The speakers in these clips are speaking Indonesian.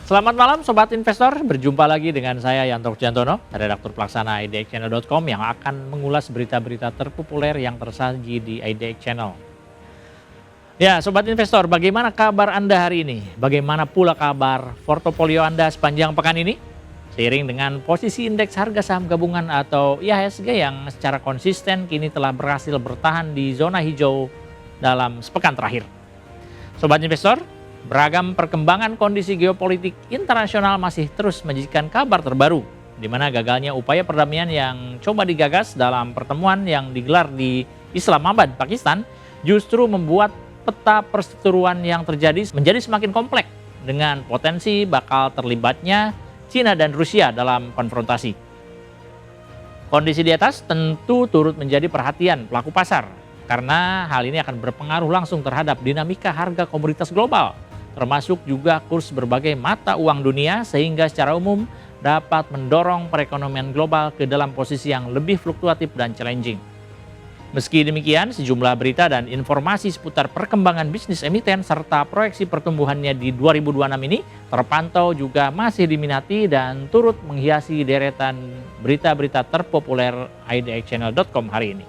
Selamat malam Sobat Investor, berjumpa lagi dengan saya Yanto Jantono, redaktur pelaksana idxchannel.com yang akan mengulas berita-berita terpopuler yang tersaji di IDX Channel. Ya Sobat Investor, bagaimana kabar Anda hari ini? Bagaimana pula kabar portofolio Anda sepanjang pekan ini? Seiring dengan posisi indeks harga saham gabungan atau IHSG yang secara konsisten kini telah berhasil bertahan di zona hijau dalam sepekan terakhir. Sobat Investor, beragam perkembangan kondisi geopolitik internasional masih terus menjadikan kabar terbaru, di mana gagalnya upaya perdamaian yang coba digagas dalam pertemuan yang digelar di Islamabad, Pakistan, justru membuat peta perseteruan yang terjadi menjadi semakin kompleks dengan potensi bakal terlibatnya Cina dan Rusia dalam konfrontasi. Kondisi di atas tentu turut menjadi perhatian pelaku pasar, karena hal ini akan berpengaruh langsung terhadap dinamika harga komoditas global, termasuk juga kurs berbagai mata uang dunia, sehingga secara umum dapat mendorong perekonomian global ke dalam posisi yang lebih fluktuatif dan challenging. Meski demikian, sejumlah berita dan informasi seputar perkembangan bisnis emiten serta proyeksi pertumbuhannya di 2026 ini terpantau juga masih diminati dan turut menghiasi deretan berita-berita terpopuler idxchannel.com hari ini.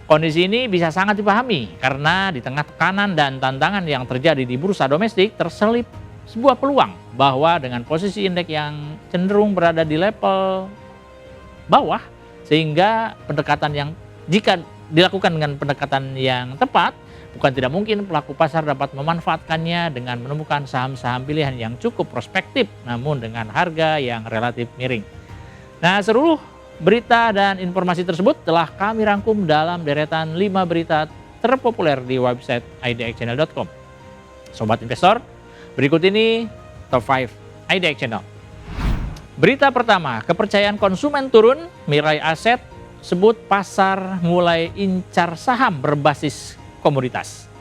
Kondisi ini bisa sangat dipahami karena di tengah tekanan dan tantangan yang terjadi di bursa domestik terselip sebuah peluang bahwa dengan posisi indeks yang cenderung berada di level bawah, sehingga pendekatan yang jika dilakukan dengan pendekatan yang tepat, bukan tidak mungkin pelaku pasar dapat memanfaatkannya dengan menemukan saham-saham pilihan yang cukup prospektif namun dengan harga yang relatif miring. Nah, seluruh berita dan informasi tersebut telah kami rangkum dalam deretan 5 berita terpopuler di website idxchannel.com. Sobat Investor, berikut ini Top 5 IDX Channel. Berita pertama, kepercayaan konsumen turun, Mirai Aset sebut pasar mulai incar saham berbasis komoditas.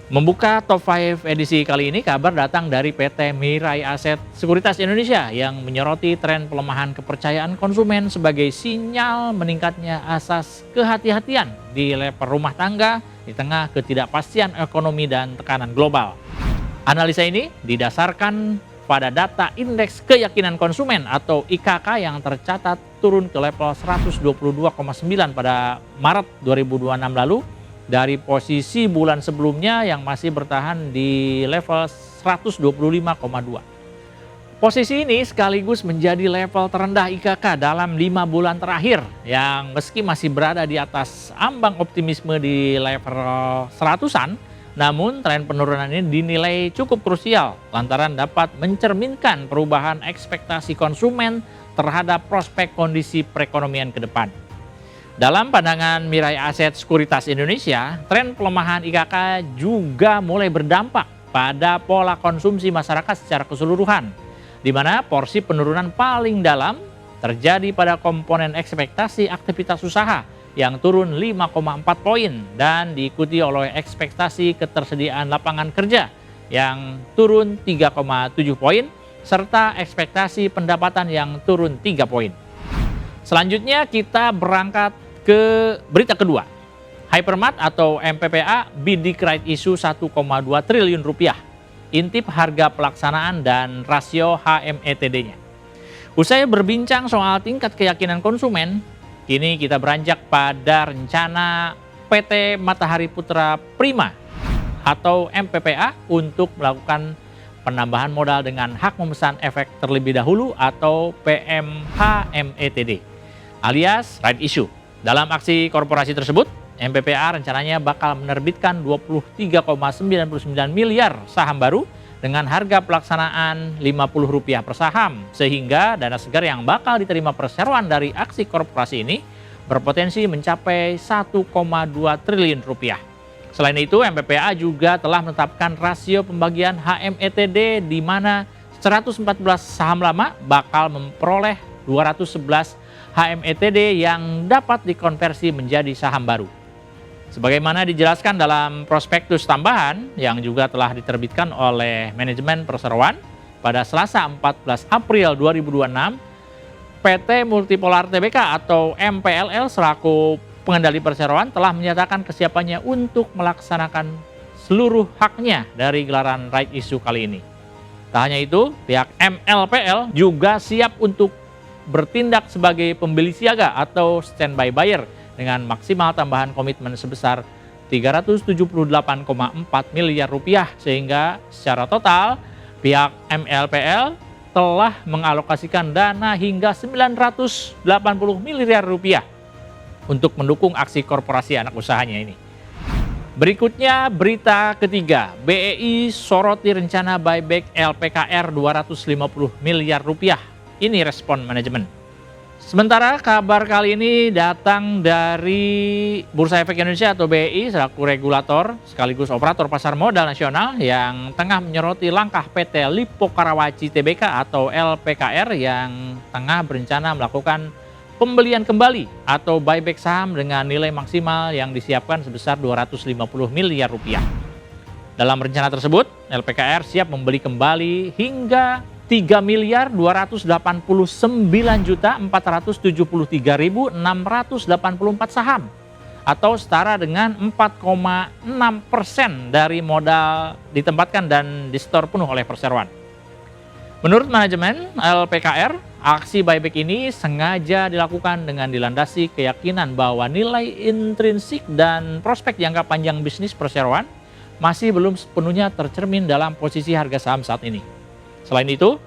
Membuka Top 5 edisi kali ini, kabar datang dari PT Mirai Aset Sekuritas Indonesia yang menyoroti tren pelemahan kepercayaan konsumen sebagai sinyal meningkatnya asas kehati-hatian di level rumah tangga di tengah ketidakpastian ekonomi dan tekanan global. Analisa ini didasarkan pada data Indeks Keyakinan Konsumen atau IKK yang tercatat turun ke level 122,9 pada Maret 2026 lalu, dari posisi bulan sebelumnya yang masih bertahan di level 125,2. Posisi ini sekaligus menjadi level terendah IKK dalam 5 bulan terakhir, yang meski masih berada di atas ambang optimisme di level 100-an, namun tren penurunan ini dinilai cukup krusial lantaran dapat mencerminkan perubahan ekspektasi konsumen terhadap prospek kondisi perekonomian ke depan. Dalam pandangan Mirai Aset Sekuritas Indonesia, tren pelemahan IKK juga mulai berdampak pada pola konsumsi masyarakat secara keseluruhan, di mana porsi penurunan paling dalam terjadi pada komponen ekspektasi aktivitas usaha yang turun 5,4 poin dan diikuti oleh ekspektasi ketersediaan lapangan kerja yang turun 3,7 poin serta ekspektasi pendapatan yang turun 3 poin. Selanjutnya kita berangkat ke berita kedua. Hypermart atau MPPA bidik right issue 1,2 triliun rupiah. Intip harga pelaksanaan dan rasio HMETD-nya. Usai berbincang soal tingkat keyakinan konsumen, kini kita beranjak pada rencana PT Matahari Putra Prima atau MPPA untuk melakukan penambahan modal dengan hak memesan efek terlebih dahulu atau PMHMETD alias right issue. Dalam aksi korporasi tersebut, MPPA rencananya bakal menerbitkan 23,99 miliar saham baru dengan harga pelaksanaan Rp50 per saham, sehingga dana segar yang bakal diterima perseroan dari aksi korporasi ini berpotensi mencapai 1,2 triliun rupiah. Selain itu, MPPA juga telah menetapkan rasio pembagian HMETD di mana 114 saham lama bakal memperoleh 211 HMETD yang dapat dikonversi menjadi saham baru. Sebagaimana dijelaskan dalam prospektus tambahan yang juga telah diterbitkan oleh manajemen perseroan pada Selasa 14 April 2026, PT Multipolar Tbk atau MPLL selaku pengendali perseroan telah menyatakan kesiapannya untuk melaksanakan seluruh haknya dari gelaran right issue kali ini. Tak hanya itu, pihak MLPL juga siap untuk bertindak sebagai pembeli siaga atau standby buyer dengan maksimal tambahan komitmen sebesar 378,4 miliar rupiah, sehingga secara total pihak MLPL telah mengalokasikan dana hingga 980 miliar rupiah untuk mendukung aksi korporasi anak usahanya ini. Berikutnya berita ketiga, BEI soroti rencana buyback LPKR 250 miliar rupiah. Ini respon manajemen. Sementara kabar kali ini datang dari Bursa Efek Indonesia atau BEI selaku regulator sekaligus operator pasar modal nasional yang tengah menyoroti langkah PT Lippo Karawaci Tbk atau LPKR yang tengah berencana melakukan pembelian kembali atau buyback saham dengan nilai maksimal yang disiapkan sebesar 250 miliar rupiah. Dalam rencana tersebut, LPKR siap membeli kembali hingga 3.289.473.684 saham atau setara dengan 4,6% dari modal ditempatkan dan disetor penuh oleh perseroan. Menurut manajemen LPKR, aksi buyback ini sengaja dilakukan dengan dilandasi keyakinan bahwa nilai intrinsik dan prospek jangka panjang bisnis perseroan masih belum sepenuhnya tercermin dalam posisi harga saham saat ini. Selain itu,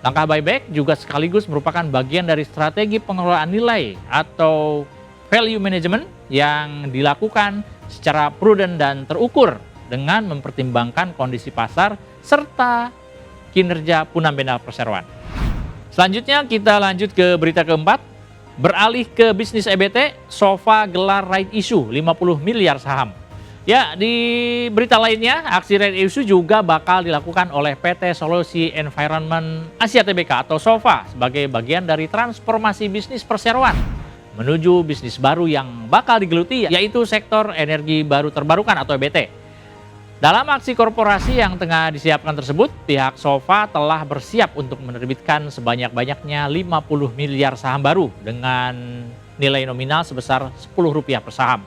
langkah buyback juga sekaligus merupakan bagian dari strategi pengelolaan nilai atau value management yang dilakukan secara prudent dan terukur dengan mempertimbangkan kondisi pasar serta kinerja fundamental perseroan. Selanjutnya kita lanjut ke berita keempat. Beralih ke bisnis EBT, Sofa gelar right issue 50 miliar saham. Ya, di berita lainnya, aksi right issue juga bakal dilakukan oleh PT Solusi Environment Asia Tbk atau SOFA sebagai bagian dari transformasi bisnis perseroan menuju bisnis baru yang bakal digeluti, yaitu sektor energi baru terbarukan atau EBT. Dalam aksi korporasi yang tengah disiapkan tersebut, pihak SOFA telah bersiap untuk menerbitkan sebanyak-banyaknya 50 miliar saham baru dengan nilai nominal sebesar Rp10 per saham.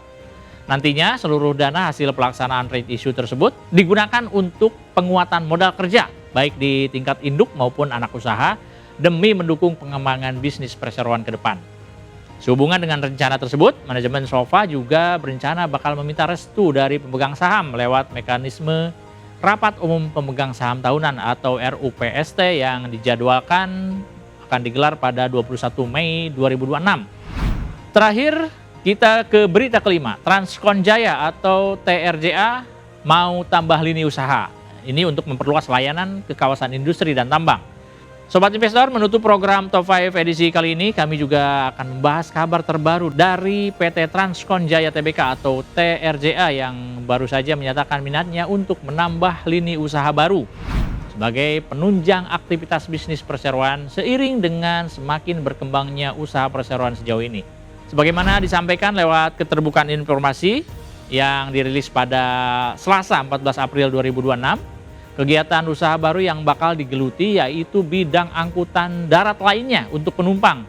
Nantinya seluruh dana hasil pelaksanaan right issue tersebut digunakan untuk penguatan modal kerja, baik di tingkat induk maupun anak usaha, demi mendukung pengembangan bisnis perseroan ke depan. Sehubungan dengan rencana tersebut, manajemen SOFA juga berencana bakal meminta restu dari pemegang saham lewat mekanisme Rapat Umum Pemegang Saham Tahunan atau RUPST yang dijadwalkan akan digelar pada 21 Mei 2026. Terakhir, kita ke berita kelima, Transkon Jaya atau TRJA mau tambah lini usaha. Ini untuk memperluas layanan ke kawasan industri dan tambang. Sobat Investor, menutup program Top 5 edisi kali ini, kami juga akan membahas kabar terbaru dari PT Transkon Jaya Tbk atau TRJA yang baru saja menyatakan minatnya untuk menambah lini usaha baru sebagai penunjang aktivitas bisnis perseroan seiring dengan semakin berkembangnya usaha perseroan sejauh ini. Sebagaimana disampaikan lewat keterbukaan informasi yang dirilis pada Selasa 14 April 2026, kegiatan usaha baru yang bakal digeluti yaitu bidang angkutan darat lainnya untuk penumpang,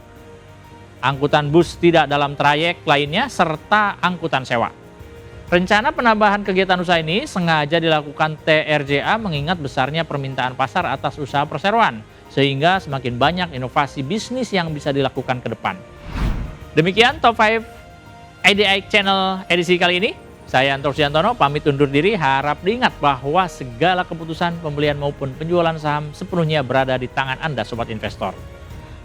angkutan bus tidak dalam trayek lainnya, serta angkutan sewa. Rencana penambahan kegiatan usaha ini sengaja dilakukan TRJA mengingat besarnya permintaan pasar atas usaha perseroan, sehingga semakin banyak inovasi bisnis yang bisa dilakukan ke depan. Demikian Top 5 IDX Channel edisi kali ini. Saya Anto Siantono pamit undur diri, harap diingat bahwa segala keputusan pembelian maupun penjualan saham sepenuhnya berada di tangan Anda Sobat Investor.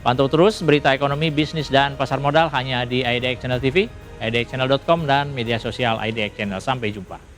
Pantau terus berita ekonomi, bisnis, dan pasar modal hanya di IDX Channel TV, idxchannel.com, dan media sosial IDX Channel. Sampai jumpa.